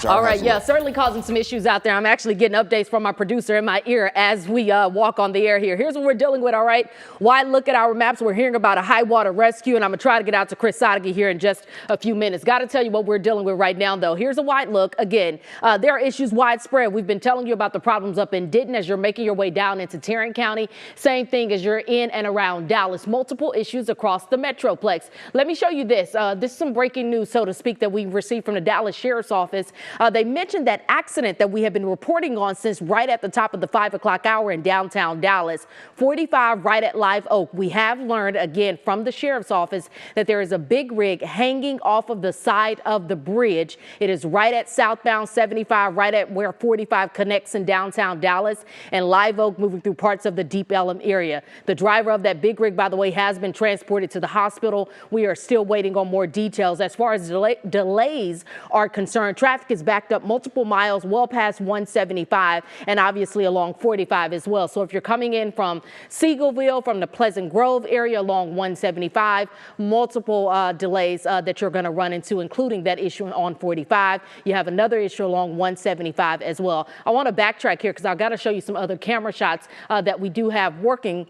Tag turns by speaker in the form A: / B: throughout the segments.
A: All right, yeah, certainly causing some issues out there. I'm actually getting updates from my producer in my ear as we walk on the air here. Here's what we're dealing with, all right? Wide look at our maps. We're hearing about a high water rescue, and I'm going to try to get out to Chris Sadeghi here in just a few minutes. Got to tell you what we're dealing with right now, though. Here's a wide look. Again, there are issues widespread. We've been telling you about the problems up in Denton as you're making your way down into Tarrant County. Same thing as you're in and around Dallas. Multiple issues across the metroplex. Let me show you this. This is some breaking news, so to speak, that we received from the Dallas Sheriff's Office. They mentioned that accident that we have been reporting on since right at the top of the 5 o'clock hour in downtown Dallas, 45 right at Live Oak. We have learned again from the Sheriff's Office that there is a big rig hanging off of the side of the bridge. It is right at southbound 75, right at where 45 connects in downtown Dallas, and Live Oak moving through parts of the Deep Ellum area. The driver of that big rig, by the way, has been transported to the hospital. We are still waiting on more details. As far as delays are concerned, traffic is backed up multiple miles well past 175 and obviously along 45 as well. So if you're coming in from Seagoville, from the Pleasant Grove area along 175, multiple delays that you're going to run into, including that issue on 45. You have another issue along 175 as well. I want to backtrack here because I've got to show you some other camera shots that we do have working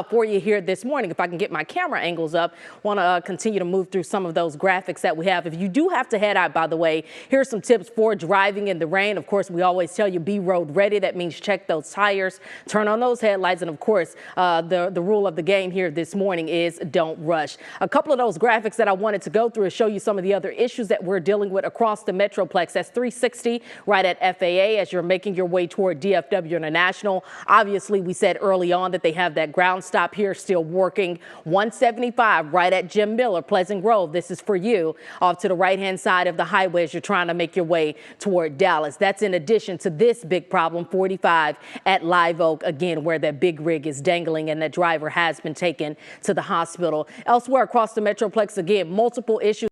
A: for you here this morning. If I can get my camera angles up, want to continue to move through some of those graphics that we have. If you do have to head out, by the way, here's some tips for driving in the rain. Of course, we always tell you be road ready. That means check those tires, turn on those headlights, and of course, the rule of the game here this morning is don't rush. A couple of those graphics that I wanted to go through is show you some of the other issues that we're dealing with across the metroplex. That's 360 right at FAA as you're making your way toward DFW International. Obviously, we said early on that they have that ground stop here still working. 175 right at Jim Miller, Pleasant Grove. This is for you off to the right-hand side of the highway as you're trying to make your way toward Dallas. That's in addition to this big problem, 45 at Live Oak, again, where that big rig is dangling and that driver has been taken to the hospital. Elsewhere across the metroplex, again, multiple issues.